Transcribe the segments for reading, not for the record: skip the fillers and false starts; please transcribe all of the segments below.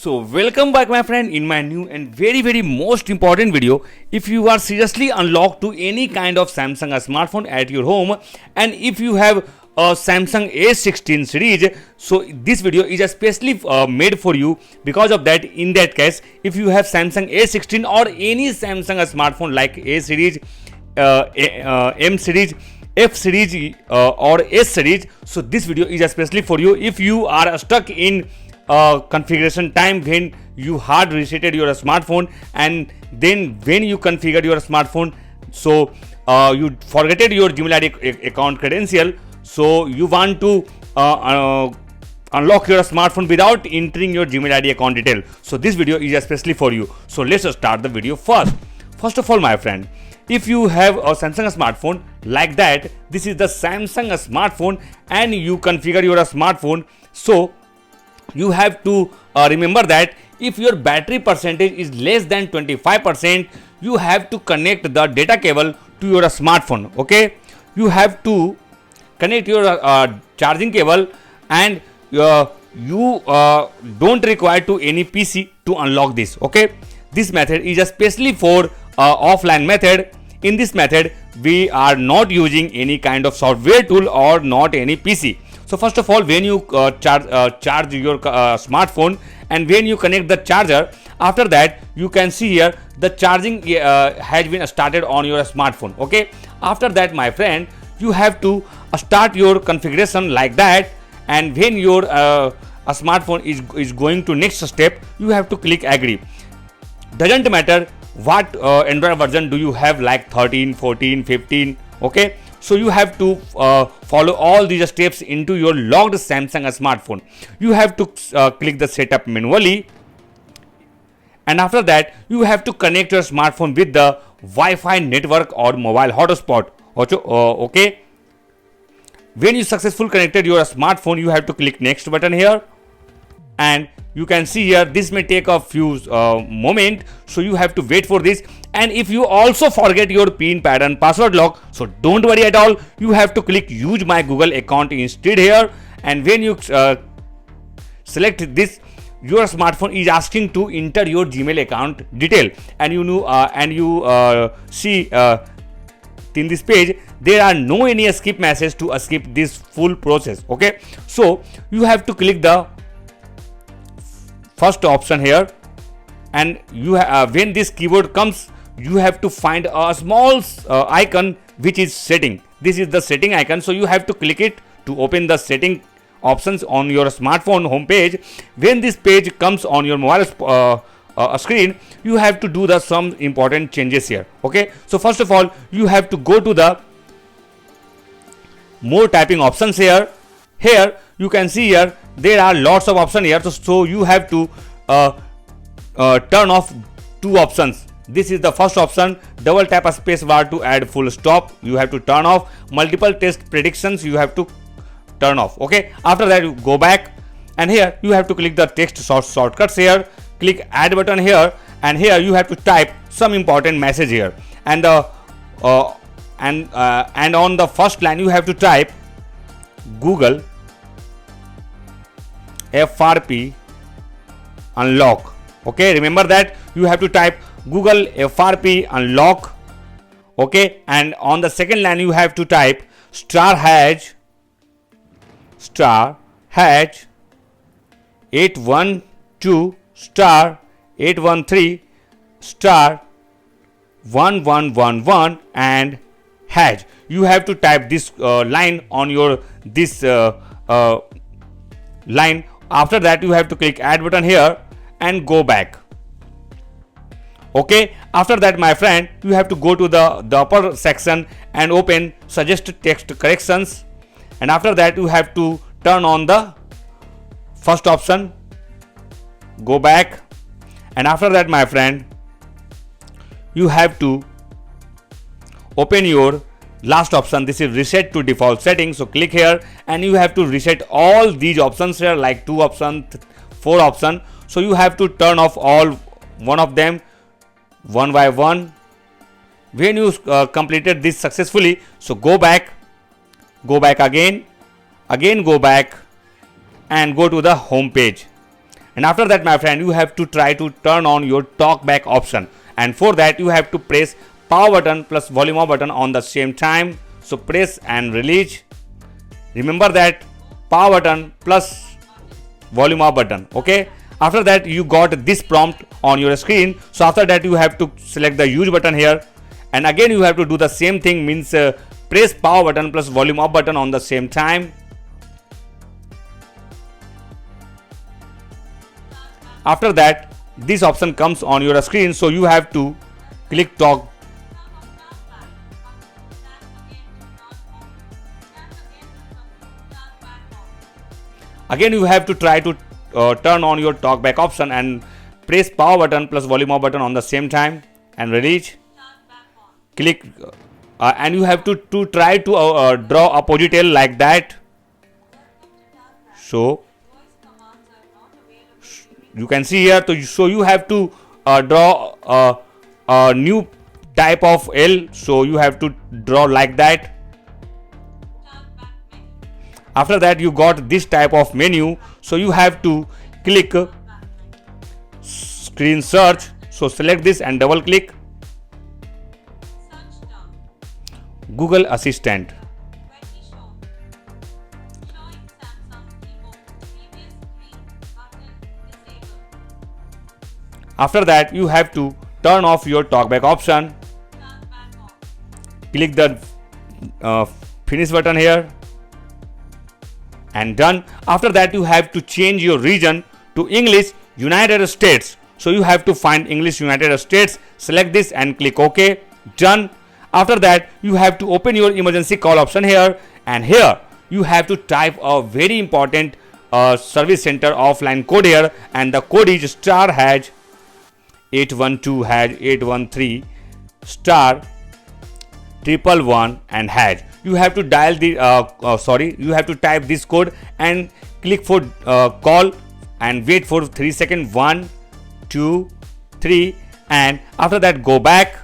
So welcome back my friend in my new and very most important video. If you are seriously unlocked to any kind of Samsung smartphone at your home, and if you have a Samsung A16 series, so this video is especially made for you. Because of that, in that case, if you have Samsung A16 or any Samsung smartphone like A series, M series, F series or S series, so this video is especially for you. If you are stuck in configuration time when you hard resetted your smartphone, and then when you configured your smartphone, so you forgetted your Gmail ID account credential, so you want to unlock your smartphone without entering your Gmail ID account detail. So this video is especially for you. So let's start the video first. First of all, my friend, if you have a Samsung smartphone like that, this is the Samsung smartphone, and you configure your smartphone, so you have to remember that if your battery percentage is less than 25%, you have to connect the data cable to your smartphone. Okay, you have to connect your charging cable, and you don't require to any PC to unlock this. Okay, this method is especially for offline method. In this method, we are not using any kind of software tool or not any PC. So first of all, when you charge your smartphone, and when you connect the charger, after that you can see here the charging has been started on your smartphone. Okay, after that, my friend, you have to start your configuration like that, and when your smartphone is going to next step, you have to click agree. Doesn't matter what Android version do you have, like 13, 14, 15. Okay, so you have to follow all these steps into your logged Samsung smartphone. You have to click the setup manually, and after that you have to connect your smartphone with the Wi-Fi network or mobile hotspot. Okay, when you successfully connected your smartphone, you have to click next button here, and you can see here this may take a few moment, so you have to wait for this. And if you also forget your PIN pattern password lock, so don't worry at all, you have to click use my Google account instead here. And when you select this, your smartphone is asking to enter your Gmail account detail, and you see in this page there are no any skip message to skip this full process. Okay, so you have to click the first option here, and you when this keyboard comes, you have to find a small icon which is setting. This is the setting icon, so you have to click it to open the setting options on your smartphone home page. When this page comes on your mobile screen, you have to do some important changes here. Okay, so first of all, you have to go to the more typing options here. Here you can see here there are lots of options here, so you have to turn off two options. This is the first option, double tap a space bar to add full stop, you have to turn off. Multiple test predictions you have to turn off. Okay, after that you go back, and here you have to click the text shortcuts here, click add button here, and here you have to type some important message here, and and on the first line you have to type Google FRP unlock. Okay, remember that you have to type Google FRP unlock. Okay, and on the second line you have to type star hash 812 star 813 star 1111 and hash. You have to type this line on your this line. After that you have to click add button here and go back. Okay, after that, my friend, you have to go to the upper section and open suggested text corrections, and after that you have to turn on the first option, go back, and after that, my friend, you have to open your last option. This is reset to default settings, so click here, and you have to reset all these options here, like 2 options, 4 options. So you have to turn off all one of them one by one. When you completed this successfully, so go back again, go back, and go to the home page. And after that, my friend, you have to try to turn on your talkback option, and for that you have to press power button plus volume up button on the same time. So press and release. Remember that power button plus volume up button. Okay, after that you got this prompt on your screen. So after that you have to select the use button here, and again you have to do the same thing, means press power button plus volume up button on the same time. After that, this option comes on your screen, so you have to click talk. Again you have to try to turn on your talkback option and press power button plus volume up button on the same time and release. Click and you have to try to draw a ponytail like that. So you can see here, so you have to draw a new type of L, so you have to draw like that. After that you got this type of menu, so you have to click screen search. So select this and double click Google Assistant. After that you have to turn off your talkback option. Click the finish button here and done. After that you have to change your region to English United States. So you have to find English United States, select this and click OK. Done. After that you have to open your emergency call option here, and here you have to type a very important service center offline code here, and the code is star hash 812 hash 813 star 111 and hash. You have to dial the you have to type this code and click for call and wait for 3 seconds. 1 2 3, and after that go back.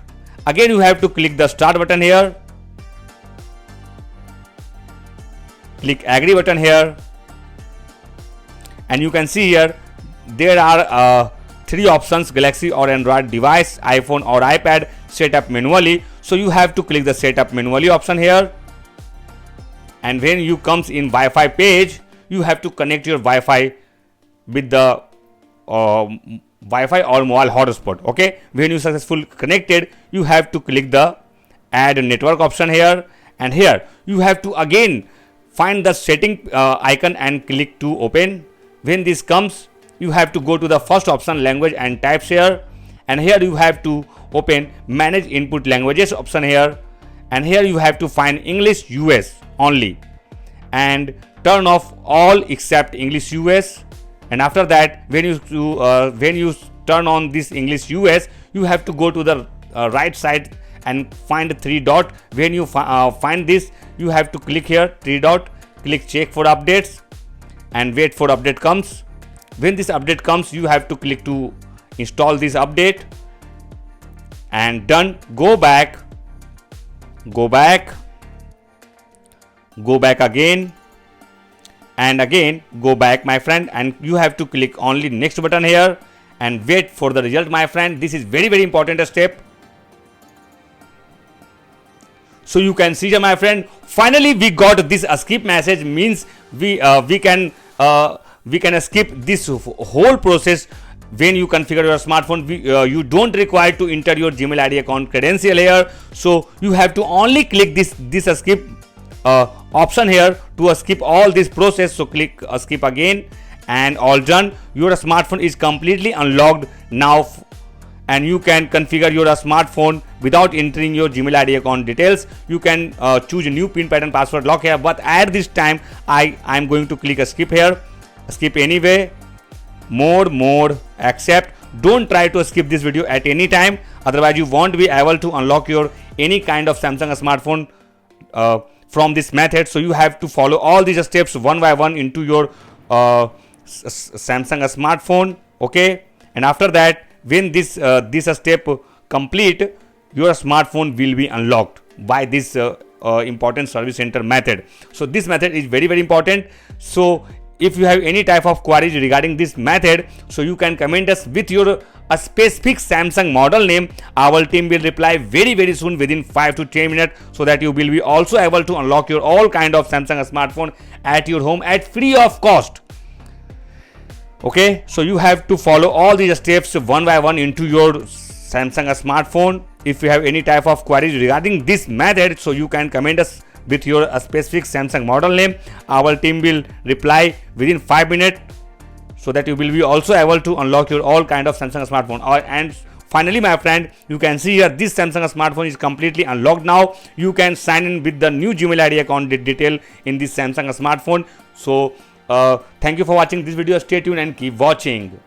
Again you have to click the start button here, click agree button here, and you can see here there are 3 options: Galaxy or Android device, iPhone or iPad, set up manually. So you have to click the set up manually option here, and when you comes in Wi-Fi page, you have to connect your Wi-Fi with the Wi-Fi or mobile hotspot. Okay, when you successfully connected, you have to click the add network option here, and here you have to again find the setting icon and click to open. When this comes, you have to go to the first option, language and types here, and here you have to open manage input languages option here, and here you have to find English US only and turn off all except English US. And after that, when you turn on this English US, you have to go to the right side and find 3 dot. When you find this, you have to click here 3 dot, click check for updates and wait for update comes. When this update comes, you have to click to install this update, and done. Go back again, and again go back, my friend, and you have to click only next button here and wait for the result, my friend. This is very important step. So you can see here, my friend, finally we got this skip message, means we can skip this whole process. When you configure your smartphone, you don't require to enter your Gmail ID account credential here, so you have to only click this skip option here to skip all this process. So click skip again, and all done. Your smartphone is completely unlocked now, and you can configure your smartphone without entering your Gmail ID account details. You can choose a new pin pattern password lock here, but at this time I'm going to click skip here. Skip anyway, more accept. Don't try to skip this video at any time, otherwise you won't be able to unlock your any kind of Samsung smartphone from this method. So you have to follow all these steps one by one into your Samsung smartphone. Okay, and after that, when this step complete, your smartphone will be unlocked by this important service center method. So this method is very important. So if you have any type of queries regarding this method, so you can comment us with your a specific Samsung model name. Our team will reply very soon within 5 to 10 minutes, so that you will be also able to unlock your all kind of Samsung smartphone at your home at free of cost. Okay, so you have to follow all these steps one by one into your Samsung smartphone. If you have any type of queries regarding this method, so you can comment us with your specific Samsung model name. Our team will reply within 5 minutes, so that you will be also able to unlock your all kind of Samsung smartphone. And finally, my friend, you can see here this Samsung smartphone is completely unlocked now. You can sign in with the new Gmail ID account detail in this Samsung smartphone. So thank you for watching this video. Stay tuned and keep watching.